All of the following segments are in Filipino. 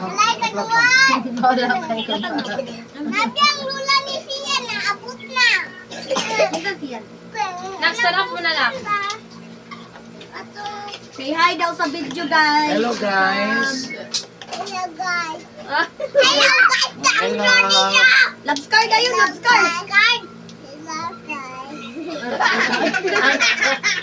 Alay ka duwag! Nabi ang lula ni Siya na abot na. Nagsarap mo na lang. Say hi daw sa video, guys. Hello guys. Hello guys. Ah, Hello guys! Daan Hello. nyo ninyo! Love scar daw yun, love scar. Hello guys! Hello guys!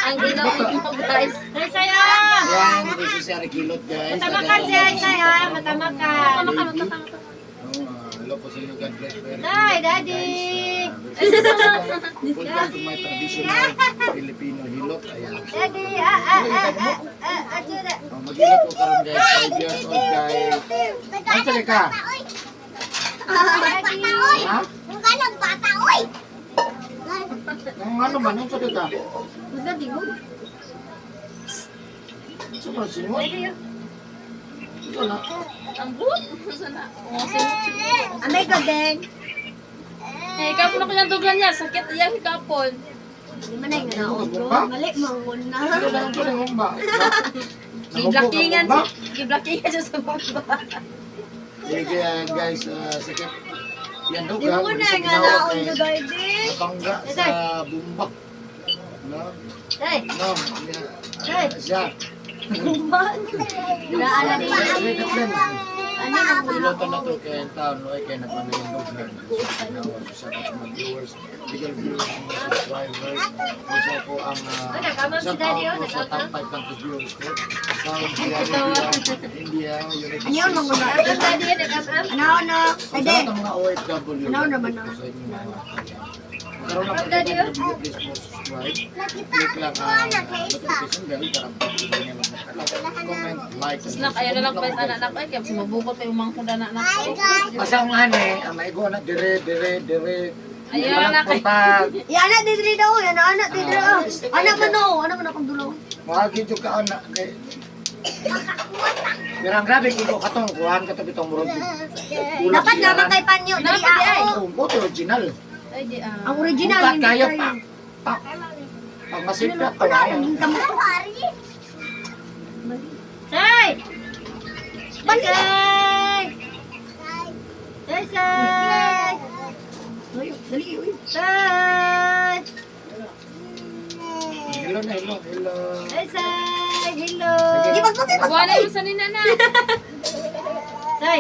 ang ginawa mo guys. Ay, saya! Yan, ito si Sir Kilot guys. Matamakan siya, saya! Matamakan! Hello po sa inyo, God bless very much. Hi, Daddy! Welcome to my traditional Filipino hilot. Ayan. Daddy! Ajuda! Mag-hilot po karon guys. 5 years old guys. Ang sali ka? Bata oy! Ha? Ang kanang bata oy! Ang ano man, ang sali ka? Mas na tingog. Saan sinunod? Ito na. Ang buot. Sana. Oh, sino? Amay ka, Deng. Eh, kapon ako yung dugan niya. Sakit iyang kapon. Di man na yung naon ko. Mali, mangon na. Ito lang ito lang humba. Giblakingan siya sa baba. Kaya guys, sakit. Yan daw Di mo na yung naon ko, Daddy. Napangga sa bumbak. No? Hey! No? Siya. Kuman. Daan na rin. Ano nang Piloto na to kaya yung taon, no? Kaya nagpanayandog na. Ginawa sa sa mga viewers, bigyan viewers, mga subscribers. Kasi ako ang shout out ko sa top 5 countries viewers ko. Saudi Arabia, India, United Ano yun, States. mga Ano, Daddy? Nag-am-am? Ano, ano? Sa Ede. lahat ng mga OFW, Ano naman na? sa inyo magkaroon ng pagkakas ng video, please po subscribe. Click lang ang notification bell para pagkakas comment, like, and Snack, ayan na lang pa yung anak ay. Kaya sumabukot pa yung mga kudana na Hi ko. guys! Basta ang ang maigo na dire. Ayun, Walang anak, eh. puntag. Yan na, didri daw. Yan na, anak, didri. Anak mo no. Anak mo na kung dulo. Mahagi jud ka anak kay. Mirang grabe kiko katong kuhan ka to bitong murag. Dapat naman kay Panyo. Dali ako. Ito original. Ay, di ah. Ang original. Upat hindi kayo tayo. pa. Pag masiplat to. Wala, naging tamo. Say! Balik. Say! Say, say! Dali, uy. Say! Hello na, hello. Say, say! Hello! Di magpapit, Buwan na magpapit. yung sanina na. Say!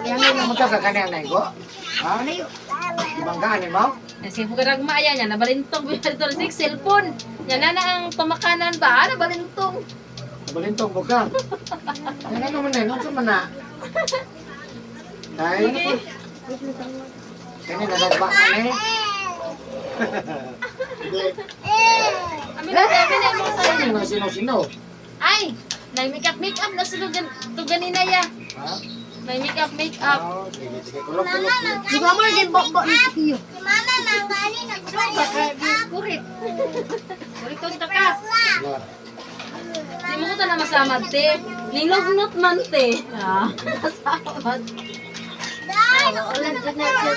Yan ang naman ka kanang naigo. Ha? Ano yun? Ibanggaan mo? Kasi po karag maya niya, nabalintong ko yung Arthur 6 cellphone. Yan na ang pamakanan ba? Nabalintong. Balintong mo ka. Ano naman na, nung man na. Ay, kani nagagba ka ni. Amin na, amin na mo sa Sino? Ay! Nag-makeup na tugan ni Naya. Ha? May makeup. Oh, sige. Kulok. Di ba mo din bok-bok ni Siyo? Si Mama manggali nagpapalagay. Kurit! Kurit kong taka! Di mo ko na masamad, te. Nilugnot man, te. Ah, masamad. Dahil Ulan ka na siya.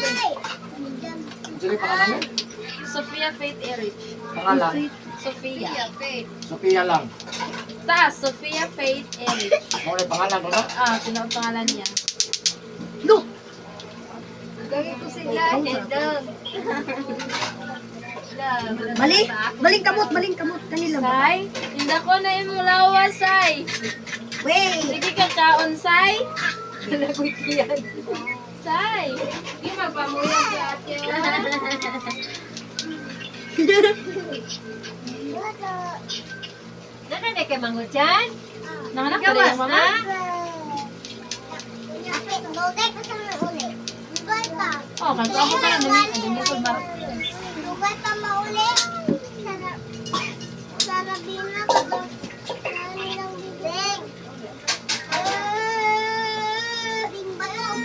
Sige pa naman. Sophia Faith Erich. Pangalan. Sophia. Sophia lang. Taas, Sophia Faith Erich. Mo na pangalan mo na. Ah, sino ang pangalan niya? Go! Gagay ko sila. Hedong. Baling kamot. Kanila ba? Say, hindi ko na yung mulawa, Say. Wait! Sige ka kaon, Say. Kalagoy yan. Say. Hindi magpamuyan si ate. Nana na kay mango dyan? Nanganak ka Gawas rin yung mama? na? Dugay pa sa mga uli. Dugay pa. Oh, kanto ako ka na. Dumi ko mar. Dugay pa mauli. Sarap. Sarabina ko doon. Nani ng bibig. Bimbalong.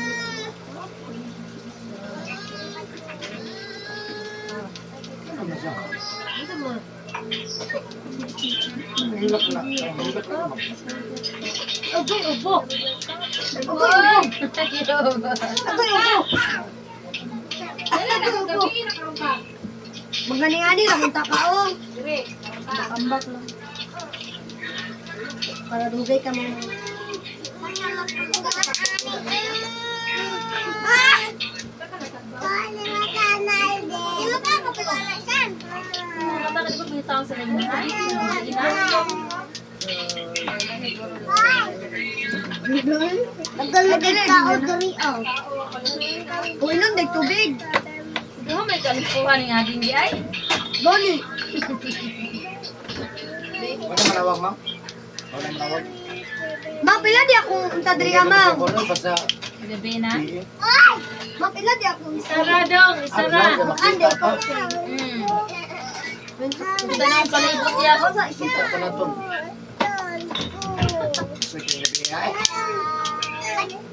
Ano siya? Ano mo? Hilak na. Hilak na. Uboy, ubo! Uboy! Magani-ani lang yung takaong. Dire. Ambak lang. Para dugay ka mga... sila ginahan. Naglalagay ka o diri o. Uinom day tubig. Siguro may kalimpuhan ng ading di ay. Loni. Ano manawag, ma'am? Ano manawag? Ma, pila di akong unta diri ma'am. Basta Gabi na. Ma, pila di akong Isara dong, isara. Ande ko. Punta na ang palibot niya. Ito na to. Sige, ay.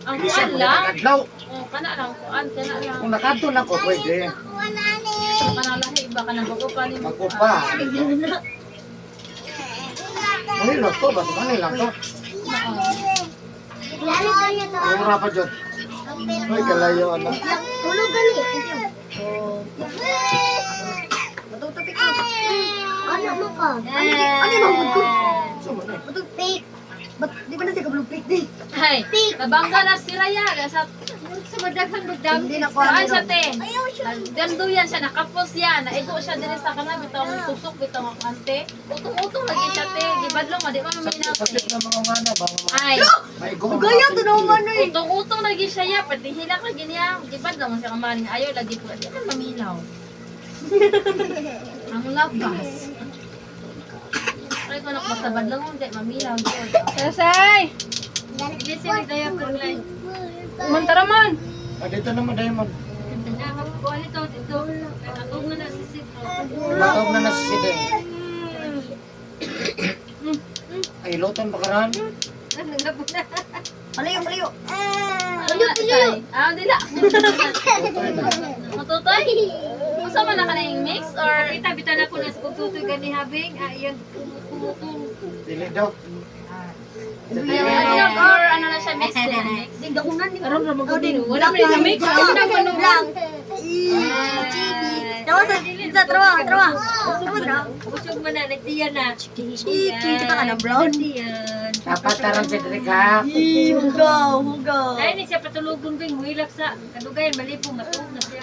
Ang Bisa kuan mo lang. nakadlaw. Oh, kana lang kuan, kana lang. Kung nakadto na ko, pwede. Wala ni. Kana lahi iba ka nang bago pa ni mo. Magkupa. Ano lang to? Basta ano lang to? Lalo ka niya to. Ang rapa dyan. Ay, kalayo, ano. Tulog gali. Matutupik ko. Ano mo ka? Ano yung ko? Suma na. Matupik. Ba't di ba na siya kablupik di? Ay, nabangga na si Raya. Sa Sa madaghan magdam. Hindi na ko kuan siya ano. te. Ganduyan siya, nakapos yan. Naigo siya din sa kanang bitong tusok, bitong kante. Utong-utong lagi siya te. Gibadlong, di ba maminaw Sakit te. na mga ngana ba? Ay, May gumang Gaya to naman eh. utong-utong lagi siya ya. Pati hilak lagi niya. Gibadlong siya kamaring. Ayaw lagi po. Di man maminaw. Ang labas. Ay, kung nakasabad lang, hindi maminaw. Sasay! Hindi sila kaya paglan. Mantaraman! Ah, dito naman, Diamond. Kuha nito, dito. Atog na na si Sito. Matawag na nasisideng. Ay, luton pa karan. Ano nga po na? Palayo, palayo. Ah, dila. Luton na. Matutoy? Gusto mo na ka na yung mix or... Bita na ko na sa pagtutoy gani habing. Yan, kumutong. Dili daw. Or ano na siya, mix din. Mix. Di dakunan ni. Karoon ramang ko din. Wala pa yung mix. Wala pa yung lang. Tawa sa trawa, trawa. Tawa na. Usog mo na, nagtiyan na. Chiki, kita ka na brown. Nagtiyan. Dapat taran si Drika. Hugaw, hugaw. Ay, ni siya patulugon bing. Muhilak sa kadugayan. Malipo, matuog na siya.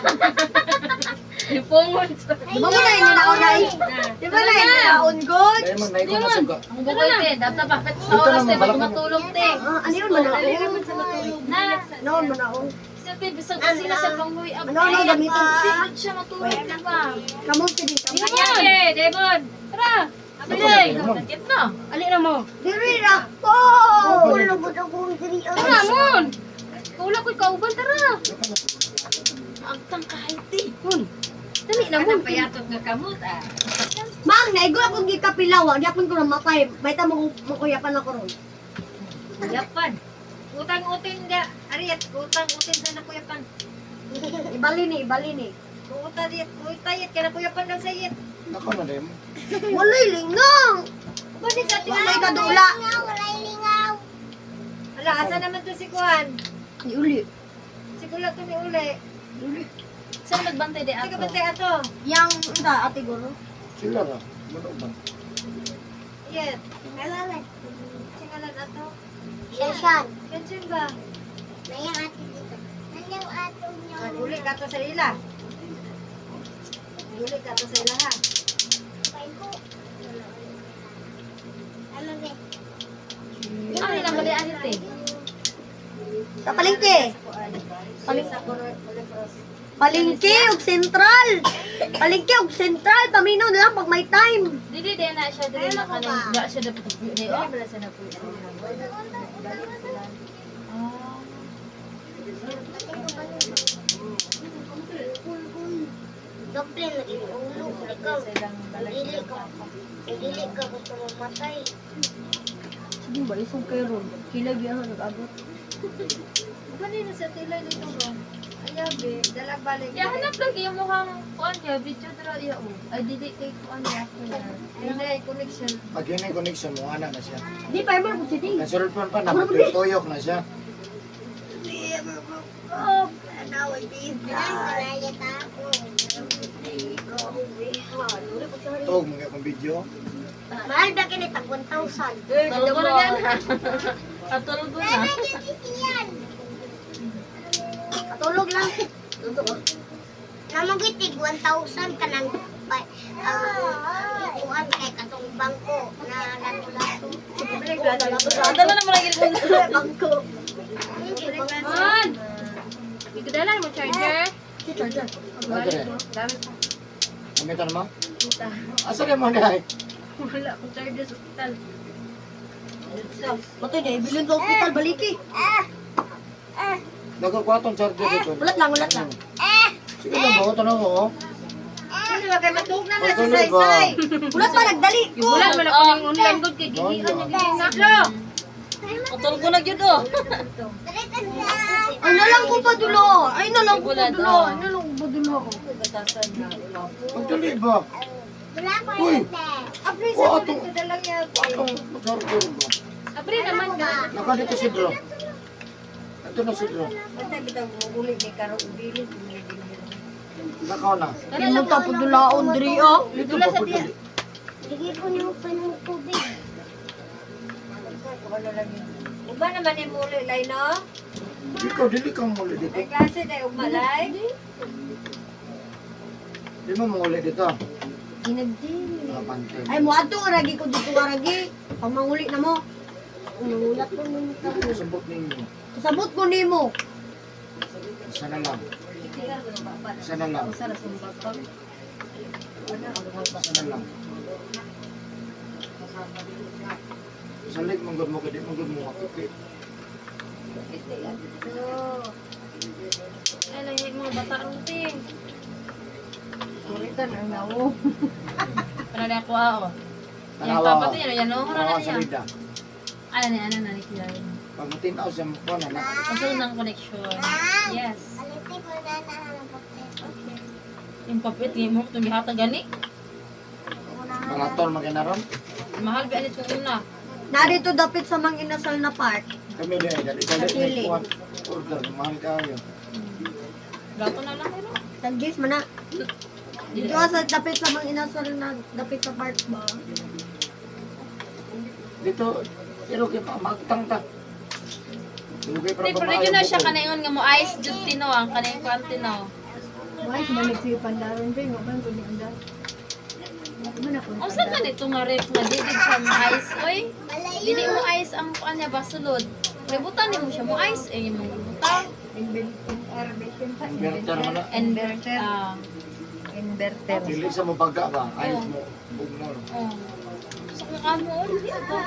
Ipungon. Di ba mo na yung naon na eh? Di ba na yung naon good? Diamond, naikot na suga. Ang bukoy te, dapat bakit sa oras te, bago matulog te. Ano yun man Dali naon? naman sa matulog. Na, Naon man naon? siya te, bisag kasi na siya panghuwi. Ang Ano na gamitin? Hindi siya matulog, di ba? Kamon si di. Ayan, Devon. Tara! Ito na, Abiling! Diamond. Nakit na. Ali na mo. Diri ra ko. Kulubod akong diri o. Tara, mon! Kaula ko'y kauban, tara! Agtang kahit te. Dali na mo. Payatot nga kamot ah. Mang, naigo akong gikapilawa. Gyapon ko na matay. Baita mo kuyapan ako ron. Yapan. Utang-utin nga. Ariat, utang-utin sa nakuyapan. Ibali ni, ibali ni. Utayat ka nakuyapan daw sa iyit. Ako na, Diamond. Walay lingang. Bani sa atin. Walay kadula. Wala lingaw. Ala, asa naman to si Kuan? Ni uli. Si Kula to ni Uli. Saan nagbantay di Sige ako? ba tayo ato? Yang unda ate guro. Sila ra. Ano ba? Yes. Ngalan. Singalan ato. Shashan. Kansin ba? Nayang ate dito. Nayang ato niyo. Uli ka to sa ila. Uli ka to sa ila ha. Ano ba? Ano yung nabalian ito eh? Sa palengke. Sa Coros. Palengke ug sentral. Palengke ug sentral paminaw na lang pag may time. Dili din na siya, dili na kanang, di siya dapat di Dili oh. bala sa napuy. Doble na inuulo. Ikaw. Dili ka gusto mamatay. Sige ba isong kay ron. Kilay biya nag-abot. Kanino sa tilay dito bro? Ayabe, dalag balik. Ya hanap lagi yung mukhang kuan niya, video dira iya oh. Ay dili kay kuan niya ako na. Hindi, connection. Pag yun yung connection mo, anak na siya. Di pa mo ko siding. Nasurod pa na, tuyok na siya. Oh, now I did. Malaya ako. Tog, mga kong video. Mahal ba kini tag 1,000? Tulog na yan. Katulog na. Yan. Katulog lang. Namugitig 1,000 kanang kuan kay katong bangko na lato-lato. Adala na mo lagi ko. Bangko. Man. Igdala mo charger. Dali. Dami pa. Gamitan mo? Asa ka mo na? Wala ko charger sa hospital. Matay na, ibilin sa hospital, baliki. Nagkakwatong charger dito. Ulat lang, ulat lang. Sige lang, bago tanong mo. Ano ba kay matug na si Saysay? Ulat pa, nagdali ko. Bulan man ako ning online good kay gigian niya gina. Utol ko na gyud oh. Ay, nalang ko pa dulo. Ay, nalang ko pa Bulan, dulo. oh. Ay, nalang ko pa dulo. batasan na. Magdali ba? Wala ko Uy! yun eh. Apre Oh, sa ato. dito dalang niya. Atong charger ba? Apre naman ga. Nakadito si Dro. Ito na si Dro. Basta bitang uli ni karo dili. Nakaw na. Hindi mo tapo dulaon, Dri, ah. Dito ba po dali? Sige po niyo pa ng tubig. Wala lang yun. Uba naman ni muli lay no? Ikaw, dili kang muli dito. Ay klase na umalay. Di mo muli dito. Ginagdili. Pante. Ay, mo ato, ragi ko dito, ragi. Pag manguli na mo. Umulat po ninyo kami. Sabot ninyo. Kasabot ko ni mo. Isa na lang. Isa na lang. Sa sumbak pa. Isa na lang. Salig manggod mo kadi manggod mo kapit. Ay lahi mga bata runting. Kuritan ang nawo. Para na ako ah. Yang Tanawa. papa niya yan no, Tanawa hara sa niya. lida. Ano na ni kila. Pag matinaw siya mo po na. Kaso ng connection. Yes. Alitin ko na nahanap ko. Okay. Yung papit mo itong gihata gani. Balator maginaron. Mahal ba anit kung una. Narito dapit sa mang inasal na park. Kami din dali dali Pili. kuan. Order mahal kayo. Gato na lang ano. Tagis man na. Dito sa dapit sa mang inasal na dapit sa park ba? Dito pero kay magtang ta. Dugay para Di pero yun na siya kanaingon nga mo ice jud tino ang kanaing kwan tino. Wais balik si pandaron din, uban ko ni anda. Mana ko. Unsa ka nito nga ref nga di siya mo ice oy? Dili mo ice ang kuan niya basulod. Rebutan nimo siya mo ice eh mo butang. Inverter man na. Inverter. Inverter. Dili sa mo baga ba? Ayos mo. Bugmol. Oh. Gusto ko kamo di ito.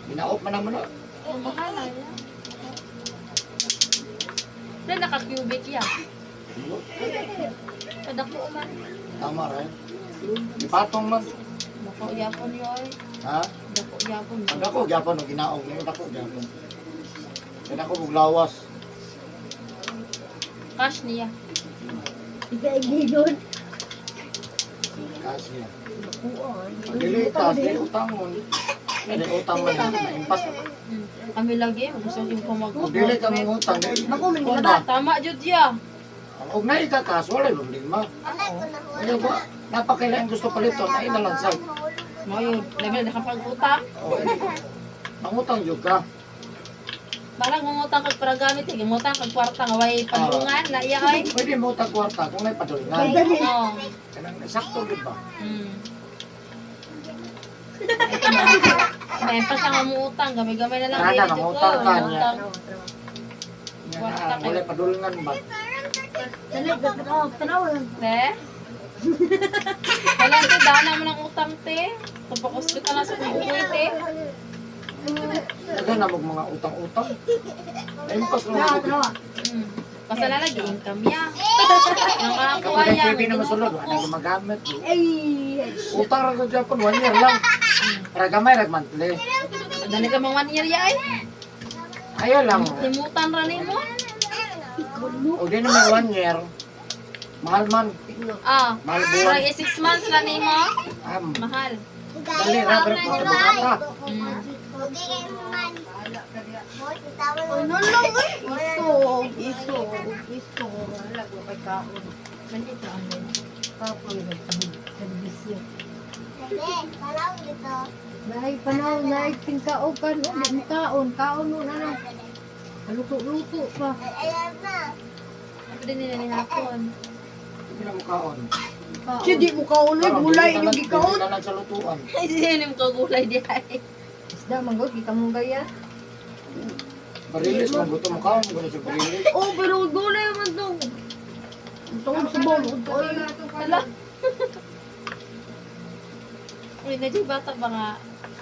Binaop man naman na. Oh, bahala ya. Na naka-cubic ya. Kadako man. Tama rin. Ipatong man. Dako yapon yoy. Ha? Dako yapon. Ang dako gyapon og ginaog niyo dako gyapon. Kaya ako buglawas. Cash niya. Ika-igidon. Kasi. Dili ta, dili utangon. Dili utang man na impas. Kami lagi gusto yung pumag. Kung dili ka mangutang, dili. Ako, may Kuwan nilaba. ba? Tama jud ya. Og na ikakas, wala yung lima. Ano ba? Napakailan gusto palito, na inalansay. Mo yun, labi na kapag-utang. O, mangutang yun ka. Parang mangutang kag para gamit, mangutang kag kwarta nga way padungan, laya ay. Pwede mo utang kwarta kung may padulingan. Oo. Kanang sakto di ba? Mm. May pa siya nga muutang, gamay-gamay na lang. Ana, dili, mangutang Jud, ka oh, niya. Kwarta Yan, wala padulingan ba? Dali, tanaw lang. Te? Wala te, daan mo ng utang te. Tapakusto ka na sa kubukoy te. Dagan na mga utang-utang. Impas mo. Tanaw, tanaw. Mm. Basta na lagi income ya. Ang Kapag kakuha ang ya. TV na masulog, wala na gumagamit. Ay, Utang ra ko Japan 1 year lang. Para gamay rag monthly. Dali ka mga 1 year ya ay. Ayaw lang. Timutan ra nimo. O di naman 1 year. Mahal man. Ah, Mahal buwan. parang 6 months ra nimo. Am. Mahal. Dali ra pero po tabaka. Mm. Hindi kayo man. Boy, tawag mo. ano lang eh. Isog, isog, isog. Wala ko kay kaon. Ganito ang Kapoy nagbisyo. Hindi, palaw dito. Dahil panahon na tingkaog kan o di mo kaon mo na lang. Luto-luto pa. Alam na. Ano din nila ni hapon. Hindi na mukaon. kaon. Siya di mo kaulay, gulay yung gikaon. Hindi na nagsalutuan. Ay, sinim ko gulay di ay. Isda manggod kita mong gaya. Barilis, mabuto mo kaon, gano'n sa barilis. Oh, pero gulay naman to. Ang tawag sa bolo. Hala. Uy, na di bata ba nga?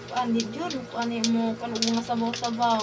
Kuan di Jun, kuan mo, kuan mo nga sabaw-sabaw.